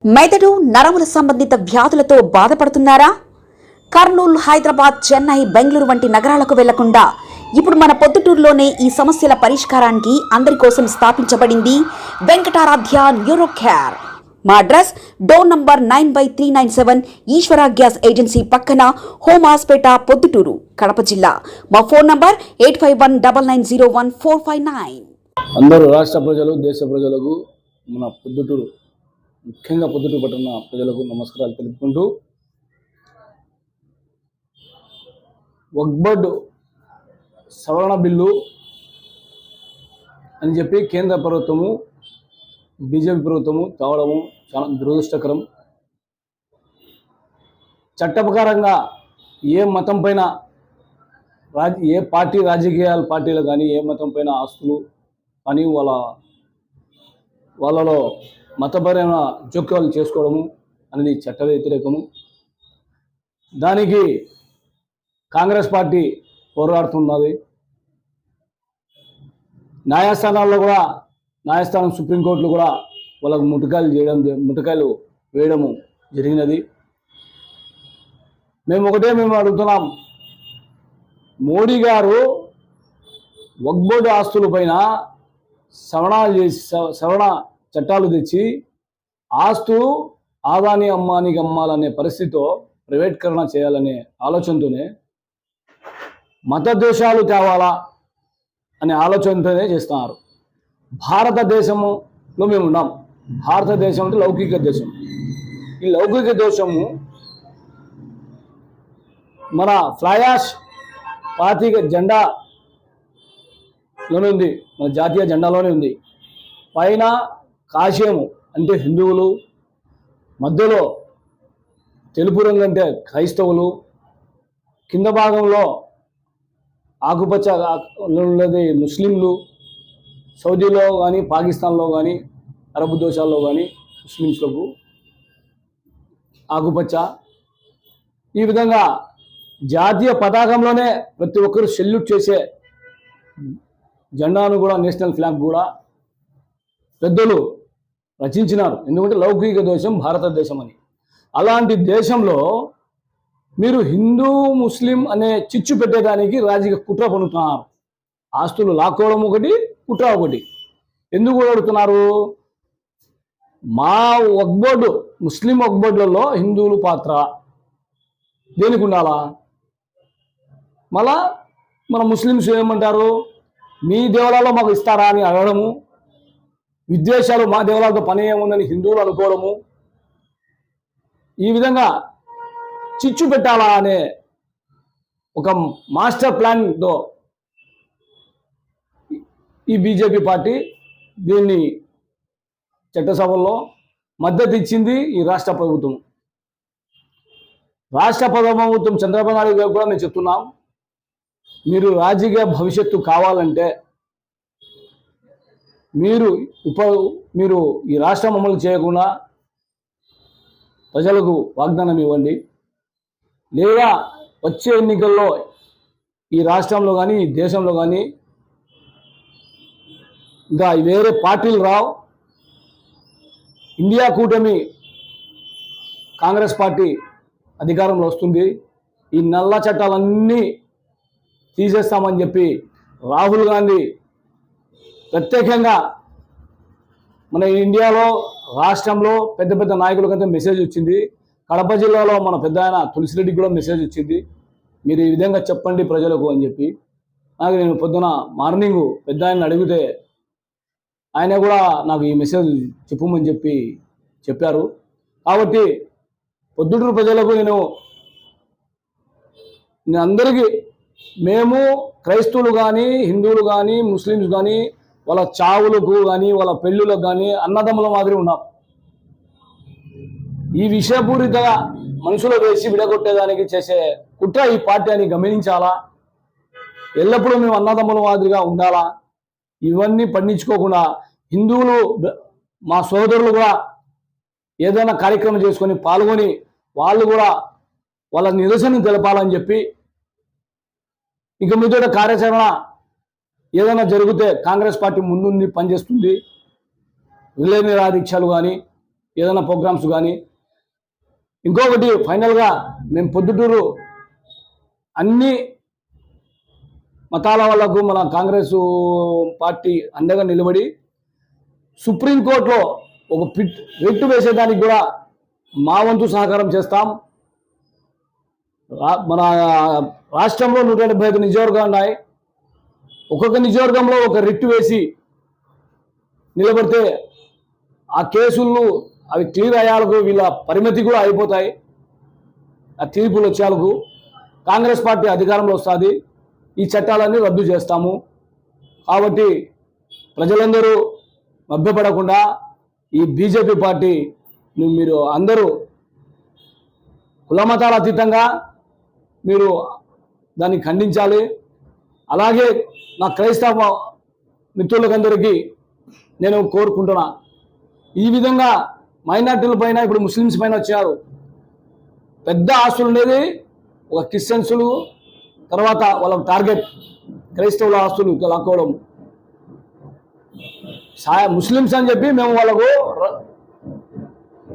మెదడు నరముల సంబంధిత వ్యాధులతో బాధపడుతున్నారా? కర్నూలు, హైదరాబాద్, చెన్నై, బెంగళూరు వంటి నగరాలకు వెళ్లకుండా ఇప్పుడు మన పొద్దుటూరులోనే ఈ సమస్యల పరిష్కారానికి అందరి కోసం స్థాపించబడింది వెంకటారాధ్య న్యూరో కేర్. మా అడ్రస్ డోర్ నంబర్ 9/397 ఈశ్వర గ్యాస్ ఏజెన్సీ పక్కన, హోమాస్పేట, పొద్దుటూరు, కడప జిల్లా. మా ఫోన్ నంబర్ 8519901459. అందరూ రాష్ట్ర ప్రజలు, దేశ ప్రజలకు, మన పొద్దుటూరు ముఖ్యంగా పొద్దుటూరు పట్టణ ప్రజలకు నమస్కారాలు తెలుపుకుంటూ, వక్ఫ్ సవరణ బిల్లు అని చెప్పి కేంద్ర ప్రభుత్వము, బీజేపీ ప్రభుత్వము తేవడము చాలా దురదృష్టకరం. చట్ట ప్రకారంగా ఏ మతం పైన ఏ పార్టీ రాజకీయాల పార్టీలు కానీ ఏ మతం పైన ఆస్తులు అని వాళ్ళలో మతపరమైన జోక్యాలు చేసుకోవడము అనేది చట్ట వ్యతిరేకము. దానికి కాంగ్రెస్ పార్టీ పోరాడుతున్నది. న్యాయస్థానాల్లో కూడా, న్యాయస్థానం సుప్రీంకోర్టులు కూడా వాళ్ళకు ముట్టకాయలు వేయడము జరిగినది. మేము అడుగుతున్నాం, మోడీ గారు వక్ఫ్ ఆస్తుల పైన సవరణ చట్టాలు తెచ్చి ఆస్తులు ఆదాని అమ్మానికి అమ్మాలనే పరిస్థితితో ప్రైవేటీకరణ చేయాలనే ఆలోచనతోనే, మతద్వేషాలు తేవాలా అనే ఆలోచనతోనే చేస్తున్నారు. భారతదేశంలో మేము ఉన్నాం. భారతదేశం అంటే లౌకిక దేశం. ఈ లౌకిక దేశము మన ఫ్లయాష్ పాతిక జెండాలోనే ఉంది, మన జాతీయ జెండాలోనే ఉంది. పైన కాషాయము అంటే హిందువులు, మధ్యలో తెలుపు రంగు అంటే క్రైస్తవులు, కింద భాగంలో ఆకుపచ్చ ఉన్నది ముస్లింలు. సౌదీలో కానీ, పాకిస్తాన్లో కానీ, అరబ్ దేశాల్లో కానీ ముస్లిమ్స్లకు ఆకుపచ్చ. ఈ విధంగా జాతీయ పతాకంలోనే ప్రతి ఒక్కరు సెల్యూట్ చేసే జెండాను కూడా, నేషనల్ ఫ్లాగ్ కూడా పెద్దలు రచించినారు. ఎందుకంటే లౌకిక దేశం భారతదేశం అని. అలాంటి దేశంలో మీరు హిందూ ముస్లిం అనే చిచ్చు పెట్టేదానికి రాజకీయ కుట్ర పన్నుతున్నారు. ఆస్తులు లాక్కోవడం ఒకటి, కుట్ర ఒకటి. ఎందుకు అడుగుతున్నారు? మా వక్ఫ్ ముస్లిం వక్ఫ్లలో హిందువుల పాత్ర దేనికి ఉండాలా? మళ్ళా మన ముస్లిమ్స్ ఏమంటారు, మీ దేవాలయాల్లో మాకు ఇస్తారా అని అడగడము, విద్వేషాలు మా దేవాలయాలతో పని ఏముందని హిందువులు అనుకోవడము, ఈ విధంగా చిచ్చు పెట్టాలా అనే ఒక మాస్టర్ ప్లాన్తో ఈ బీజేపీ పార్టీ దీన్ని చట్టసభల్లో మద్దతు ఇచ్చింది. ఈ రాష్ట్ర ప్రభుత్వం చంద్రబాబు నాయుడు గారు కూడా మేము చెప్తున్నాం, మీరు రాజకీయ భవిష్యత్తు కావాలంటే మీరు ఈ రాష్ట్రం అమలు చేయకుండా ప్రజలకు వాగ్దానం ఇవ్వండి, లేదా వచ్చే ఎన్నికల్లో ఈ రాష్ట్రంలో కానీ, ఈ దేశంలో కానీ ఇంకా వేరే పార్టీలు రావు, ఇండియా కూటమి కాంగ్రెస్ పార్టీ అధికారంలో వస్తుంది, ఈ నల్ల చట్టాలన్నీ తీసేస్తామని చెప్పి రాహుల్ గాంధీ ప్రత్యేకంగా మన ఇండియాలో రాష్ట్రంలో పెద్ద పెద్ద నాయకులకంతా మెసేజ్ వచ్చింది. కడప జిల్లాలో మన పెద్ద ఆయన తులసిరెడ్డికి కూడా మెసేజ్ వచ్చింది, మీరు ఈ విధంగా చెప్పండి ప్రజలకు అని చెప్పి. నేను పొద్దున మార్నింగ్ పెద్ద ఆయన అడిగితే ఆయన కూడా నాకు ఈ మెసేజ్ చెప్పమని చెప్పారు. కాబట్టి పొద్దుటూరు ప్రజలకు నేను అందరికీ, మేము క్రైస్తవులు కానీ, హిందువులు కానీ, ముస్లిమ్స్ కానీ వాళ్ళ చావులకు కానీ, వాళ్ళ పెళ్ళిళ్ళకు కానీ అన్నదమ్ముల మాదిరి ఉన్నాం. ఈ విషయపూరితగా మనుషులు వేసి విడగొట్టేదానికి చేసే కుట్ర ఈ పార్టీ అని గమనించాలా. ఎల్లప్పుడూ మేము అన్నదమ్ముల మాదిరిగా ఉండాలా. ఇవన్నీ పండించుకోకుండా హిందువులు మా సోదరులు కూడా ఏదైనా కార్యక్రమం చేసుకొని పాల్గొని వాళ్ళు కూడా వాళ్ళ నిరసన తెలపాలని చెప్పి, ఇక మీదట కార్యాచరణ ఏదైనా జరిగితే కాంగ్రెస్ పార్టీ ముందుండి పనిచేస్తుంది. రిలే నిరాదీక్షలు కానీ, ఏదైనా ప్రోగ్రామ్స్ కానీ. ఇంకొకటి ఫైనల్గా మేము పొద్దుటూరు అన్ని మతాల వాళ్ళకు మన కాంగ్రెస్ పార్టీ అండగా నిలబడి సుప్రీంకోర్టులో ఒక రిట్ వేసేదానికి కూడా మా వంతు సహకారం చేస్తాం. మన రాష్ట్రంలో 175 నియోజకవర్గాలు ఉన్నాయి. ఒక్కొక్క నియోజకవర్గంలో ఒక రిట్ వేసి నిలబడితే ఆ కేసులు అవి క్లియర్ అయ్యాలకు వీళ్ళ పరిమితి కూడా అయిపోతాయి. ఆ తీర్పులు వచ్చేందుకు కాంగ్రెస్ పార్టీ అధికారంలో వస్తుంది. ఈ చట్టాలన్నీ రద్దు చేస్తాము. కాబట్టి ప్రజలందరూ మభ్యపడకుండా ఈ బీజేపీ పార్టీ మీరు అందరూ కులమతాల అతీతంగా మీరు దాన్ని ఖండించాలి. అలాగే నా క్రైస్తవ మిత్రులకందరికీ నేను కోరుకుంటున్నా, ఈ విధంగా మైనార్టీల పైన ఇప్పుడు ముస్లిమ్స్ పైన వచ్చారు. పెద్ద ఆస్తులు ఉండేది ఒక క్రిస్టియన్సులు, తర్వాత వాళ్ళ టార్గెట్ క్రైస్తవుల ఆస్తులు లాక్కోవడం. ముస్లిమ్స్ అని చెప్పి మేము వాళ్ళకు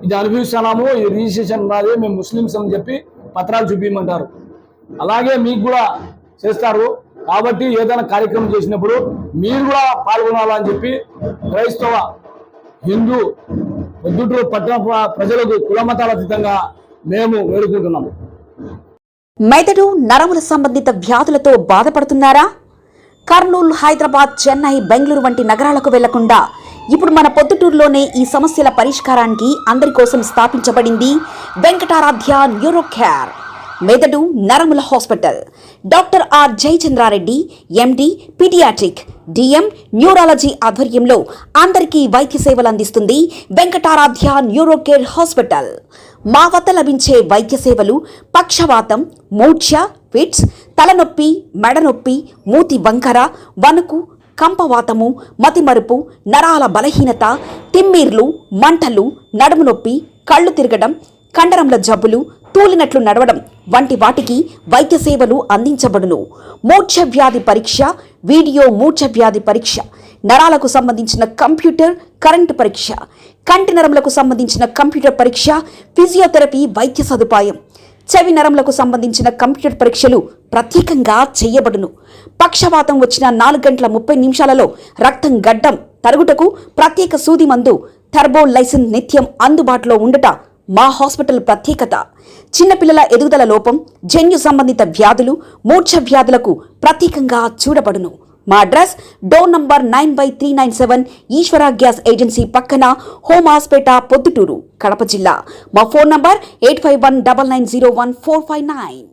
ఇది అనుభవిస్తున్నాము, ఈ రిజిస్ట్రేషన్ ఉన్నది, మేము ముస్లిమ్స్ అని చెప్పి పత్రాలు చూపించమంటారు. అలాగే మీకు కూడా చేస్తారు. కాబట్టి ఏదైనా కార్యక్రమం చేసినప్పుడు మీరు కూడా పాల్గొనాలని చెప్పి క్రైస్తవ హిందూ పొద్దుటూరు పట్టణ ప్రజలకు కులమతాల అతీతంగా మేము వేడుకుంటున్నాము. మెదడు నరముల సంబంధిత వ్యాధులతో బాధపడుతున్నారా? కర్నూలు, హైదరాబాద్, చెన్నై, బెంగళూరు వంటి నగరాలకు వెళ్లకుండా ఇప్పుడు మన పొద్దుటూరులోనే ఈ సమస్యల పరిష్కారానికి అందరి కోసం స్థాపించబడింది వెంకటారాధ్య న్యూరో కేర్ మెదడు నరముల hospital. Doctor R Jayachandra Reddy, MD, paediatric, DM, neurology ఆధ్వర్యంలో అందరికీ వైద్య సేవలు అందిస్తుంది వెంకటారాధ్య న్యూరో కేర్ హాస్పిటల్. మా వద్ద లభించే వైద్య సేవలు పక్షవాతం, మూర్ఛ, ఫిట్స్, తలనొప్పి, మెడనొప్పి, మూతి వంకర, వణుకు, కంపవాతము, మతిమరుపు, నరాల బలహీనత, తిమ్మిర్లు, మంటలు, నడుము నొప్పి, కళ్ళు తిరగడం, కండరంల జబ్బులు, తూలినట్లు నడవడం వంటి వాటికి వైద్య సేవలు అందించబడును. మూర్ఛ వ్యాధి పరీక్ష, వీడియో మూర్ఛ వ్యాధి పరీక్ష, నరాలకు సంబంధించిన కంప్యూటర్ కరెంటు పరీక్ష, కంటి నరములకు సంబంధించిన కంప్యూటర్ పరీక్ష, ఫిజియోథెరపీ వైద్య సదుపాయం, చెవి నరములకు సంబంధించిన కంప్యూటర్ పరీక్షలు ప్రత్యేకంగా చేయబడును. పక్షవాతం వచ్చిన 4 గంటల 30 నిమిషాలలో రక్తం గడ్డం తరుగుటకు ప్రత్యేక సూది మందు థర్బోలైసిన్ నిత్యం అందుబాటులో ఉండట మా హాస్పిటల్ ప్రత్యేకత. చిన్నపిల్లల ఎదుగుదల లోపం, జన్యు సంబంధిత వ్యాధులు, మూర్ఛ వ్యాధులకు ప్రత్యేకంగా చూడబడును. మా అడ్రస్ డోర్ నంబర్ 9/397 ఈశ్వర గ్యాస్ ఏజెన్సీ పక్కన, హోమాస్పేట, పొద్దుటూరు, కడప జిల్లా. మా ఫోన్ నంబర్ 8519901459.